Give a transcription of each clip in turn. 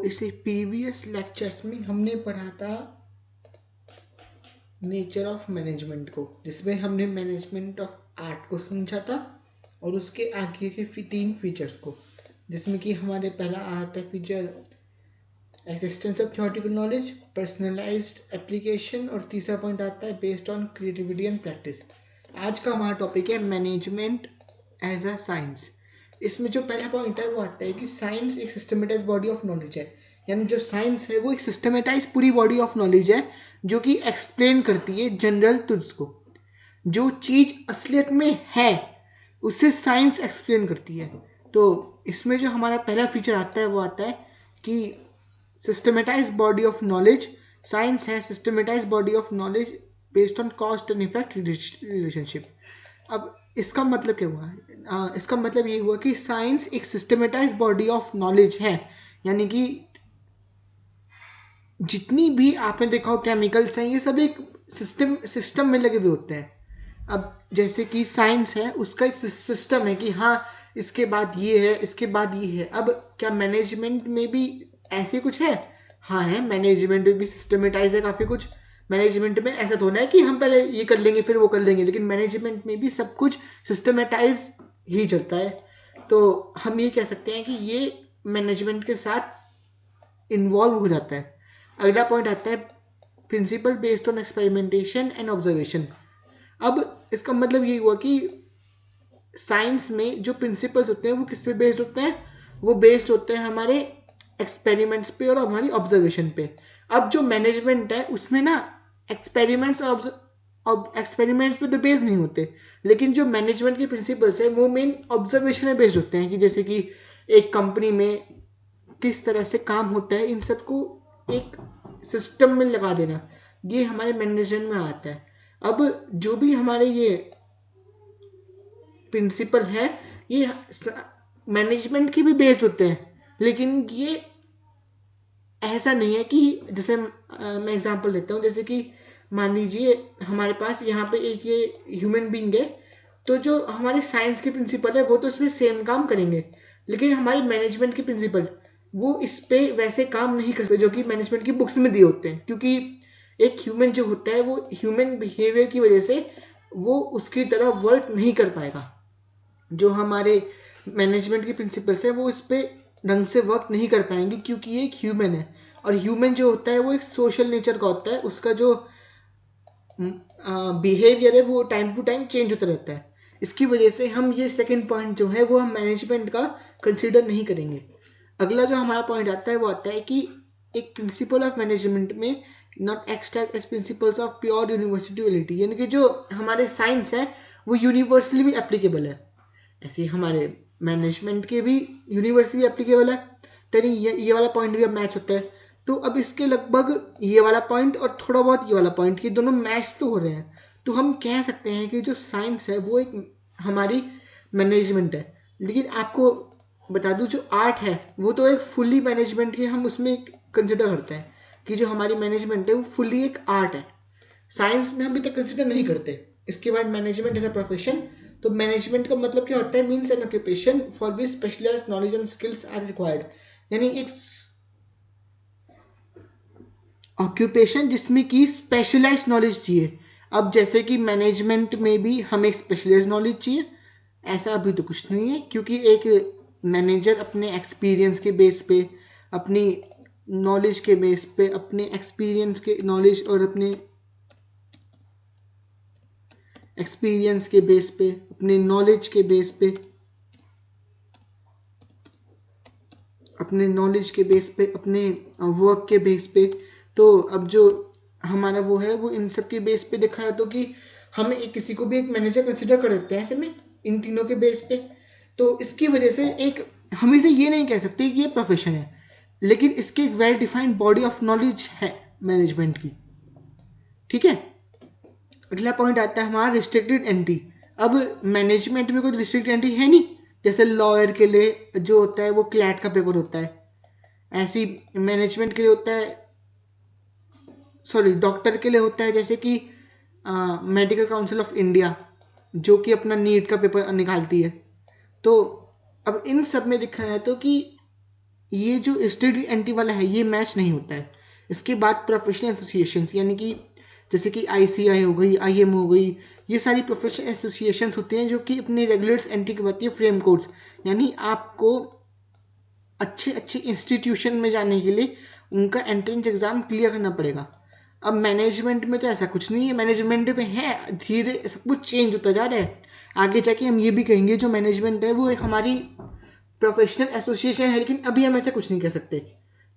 इसे previous lectures में हमने पढ़ा था नेचर ऑफ मैनेजमेंट को, जिसमें हमने मैनेजमेंट ऑफ आर्ट को समझा था और उसके आगे के 3 फीचर्स को, जिसमें कि हमारे पहला आता है feature existence of theoretical knowledge, personalised application, और तीसरा पॉइंट आता है based on creativity and practice. आज का हमारा टॉपिक है मैनेजमेंट एज अ साइंस। इसमें जो पहला पॉइंट है वो आता है कि साइंस एक सिस्टमेटाइज बॉडी ऑफ नॉलेज है, यानी जो साइंस है वो एक सिस्टमेटाइज पूरी बॉडी ऑफ नॉलेज है जो कि एक्सप्लेन करती है जनरल ट्रुथ्स को। जो चीज असलियत में है उससे साइंस एक्सप्लेन करती है। तो इसमें जो हमारा पहला फीचर आता है वो आता है कि systematize body of knowledge. Science है systematize body of knowledge based on cause and effect relationship. अब इसका मतलब क्या हुआ? इसका मतलब ये हुआ कि साइंस एक सिस्टमेटाइज बॉडी ऑफ नॉलेज है, यानी कि जितनी भी आपने देखा हो केमिकल्स हैं ये सब एक सिस्टम में लगे हुए होते हैं। अब जैसे कि साइंस है उसका एक सिस्टम है कि हाँ इसके बाद ये है, इसके बाद ये है। अब क्या मैनेजमेंट में भी ऐसे कुछ है? हाँ है, मैनेजमेंट में भी सिस्टमेटाइज है काफी कुछ। मैनेजमेंट में ऐसा थोड़ा है कि हम पहले ये कर लेंगे फिर वो कर लेंगे, लेकिन मैनेजमेंट में भी सब कुछ सिस्टमेटाइज ही चलता है। तो हम ये कह सकते हैं कि ये मैनेजमेंट के साथ इन्वॉल्व हो जाता है। अगला पॉइंट आता है principle based on experimentation and observation. अब इसका मतलब ये हुआ कि साइंस में जो प्रिंसिपल्स होते हैं वो किस पे बेस्ड होते हैं? वो बेस्ड होते हैं हमारे एक्सपेरिमेंट्स पे और हमारी ऑब्जर्वेशन पे। अब जो मैनेजमेंट है उसमें ना एक्सपेरिमेंट्स और एक्सपेरिमेंट्स पे तो बेस्ड नहीं होते, लेकिन जो मैनेजमेंट के प्रिंसिपल्स है वो मेन ऑब्जर्वेशन में बेस्ड होते हैं कि जैसे कि एक कंपनी में किस तरह से काम होता है, इन सबको एक सिस्टम में लगा देना, ये हमारे मैनेजमेंट में आता है। अब जो भी हमारे ये प्रिंसिपल है ये मैनेजमेंट के भी बेस्ड होते हैं, लेकिन ये ऐसा नहीं है कि जैसे मैं एग्जांपल देता हूँ, जैसे कि मान लीजिए हमारे पास यहाँ पे एक ये ह्यूमन बीइंग है, तो जो हमारे साइंस के प्रिंसिपल है वो तो इसमें सेम काम करेंगे, लेकिन हमारे मैनेजमेंट के प्रिंसिपल वो इस पे वैसे काम नहीं करते जो कि मैनेजमेंट की बुक्स में दिए होते हैं। क्योंकि एक ह्यूमन जो होता है वो ह्यूमन बिहेवियर की वजह से वो उसकी तरह वर्क नहीं कर पाएगा। जो हमारे मैनेजमेंट के प्रिंसिपल्स है वो इस पे ढंग से वर्क नहीं कर पाएंगे, क्योंकि ये एक ह्यूमन है और ह्यूमन जो होता है वो एक सोशल नेचर का होता है। उसका जो बिहेवियर है वो टाइम टू टाइम चेंज होता रहता है। इसकी वजह से हम ये सेकंड पॉइंट जो है वो हम मैनेजमेंट का कंसिडर नहीं करेंगे। अगला जो हमारा पॉइंट आता है वो आता है कि एक प्रिंसिपल ऑफ मैनेजमेंट में not extract as principles of pure university, यानी कि जो हमारे साइंस है वो यूनिवर्सली भी एप्लीकेबल है, ऐसे हमारे मैनेजमेंट के भी यूनिवर्सली एप्लीकेबल है। तो ये वाला पॉइंट भी अब मैच होता है। तो अब इसके लगभग ये वाला पॉइंट और थोड़ा बहुत ये वाला पॉइंट, ये दोनों मैच तो हो रहे हैं। तो हम कह सकते हैं कि जो साइंस है वो एक हमारी मैनेजमेंट है। लेकिन आपको बता दूं जो आर्ट है वो तो एक फुल्ली मैनेजमेंट ही हम उसमें कंसिडर करते हैं कि जो हमारी मैनेजमेंट है वो फुल्ली एक आर्ट है। साइंस में हम अभी तक कंसिडर नहीं करते। इसके बाद मैनेजमेंट एज अ प्रोफेशन। तो मैनेजमेंट का मतलब क्या होता है? Means an occupation for which specialised knowledge and skills are required, यानी एक ऑक्यूपेशन जिसमें कि स्पेशलाइज्ड नॉलेज चाहिए। अब जैसे कि मैनेजमेंट में भी हमें स्पेशलाइज्ड नॉलेज चाहिए, ऐसा अभी तो कुछ नहीं है, क्योंकि एक मैनेजर अपने एक्सपीरियंस के बेस पे, अपनी नॉलेज के बेस पे, अपने एक्सपीरियंस के नॉलेज और अपने एक्सपीरियंस के बेस पे, अपने नॉलेज के बेस पे, अपने नॉलेज के बेस पे, अपने वर्क के बेस पे, तो अब जो हमारा वो है वो इन सब के बेस पे देखा है तो कि हम किसी को भी एक मैनेजर कंसिडर कर देते हैं ऐसे में इन तीनों के बेस पे। तो इसकी वजह से एक हम इसे ये नहीं कह सकते कि ये प्रोफेशन है, लेकिन इसकी एक well defined body of knowledge है मैनेजमेंट की। ठीक है, अगला पॉइंट आता है हमारा रिस्ट्रिक्टेड एंटी। अब मैनेजमेंट में कोई रिस्ट्रिक्टेड एंटी है नहीं, जैसे लॉयर के लिए जो होता है वो क्लैट का पेपर होता है, ऐसी मैनेजमेंट के लिए होता है, सॉरी डॉक्टर के लिए होता है जैसे कि मेडिकल काउंसिल ऑफ इंडिया जो कि अपना नीट का पेपर निकालती है। तो अब इन सब में दिखा है तो कि ये जो स्टेट एंटी वाला है ये मैच नहीं होता है। इसके बाद प्रोफेशनल एसोसिएशन यानी कि जैसे कि ICI हो गई, IM हो गई, ये सारी प्रोफेशनल एसोसिएशंस होते हैं जो कि अपने रेगुलेटर्स एंट्री करवाती है फ्रेम कोड्स। यानी आपको अच्छे अच्छे इंस्टीट्यूशन में जाने के लिए उनका एंट्रेंस एग्जाम क्लियर करना पड़ेगा। अब मैनेजमेंट में तो ऐसा कुछ नहीं है, मैनेजमेंट में है धीरे सब कुछ चेंज होता जा रहा है। आगे जाके हम ये भी कहेंगे जो मैनेजमेंट है वो एक हमारी प्रोफेशनल एसोसिएशन है, लेकिन अभी हम ऐसा कुछ नहीं कह सकते।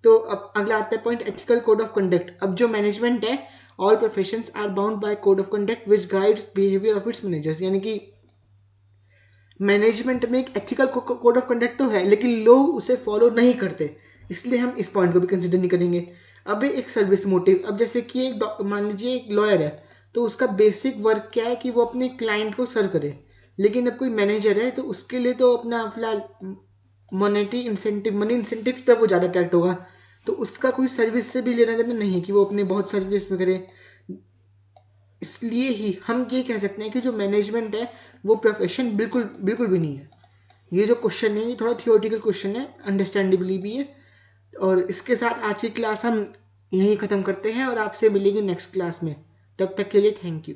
तो अब अगला आता है point ethical code of conduct. अब जो मैनेजमेंट है, all professions are bound by code of conduct which guides behaviour of its managers. यानी कि मैनेजमेंट में एक एथिकल कोड ऑफ कंडक्ट तो है, लेकिन लोग उसे फॉलो नहीं करते, इसलिए हम इस पॉइंट को भी कंसिडर नहीं करेंगे। अब एक सर्विस मोटिव। अब जैसे कि एक मान लीजिए एक लॉयर है, तो उसका बेसिक वर्क क्या है कि वो अपने क्लाइंट को सर्व करे। लेकिन अब कोई मैनेजर है तो उसके लिए तो अपना फिलहाल मनी इंसेंटिव तब वो ज़्यादा अट्रैक्ट होगा, तो उसका कोई सर्विस से भी लेना देना नहीं है कि वो अपने बहुत सर्विस में करे। इसलिए ही हम ये कह सकते हैं कि जो मैनेजमेंट है वो प्रोफेशन बिल्कुल बिल्कुल भी नहीं है। ये जो क्वेश्चन है ये थोड़ा थियोरेटिकल क्वेश्चन है, अंडरस्टैंडेबली भी है। और इसके साथ आज की क्लास हम यहीं ख़त्म करते हैं और आपसे मिलेंगे नेक्स्ट क्लास में। तब तक के लिए थैंक यू।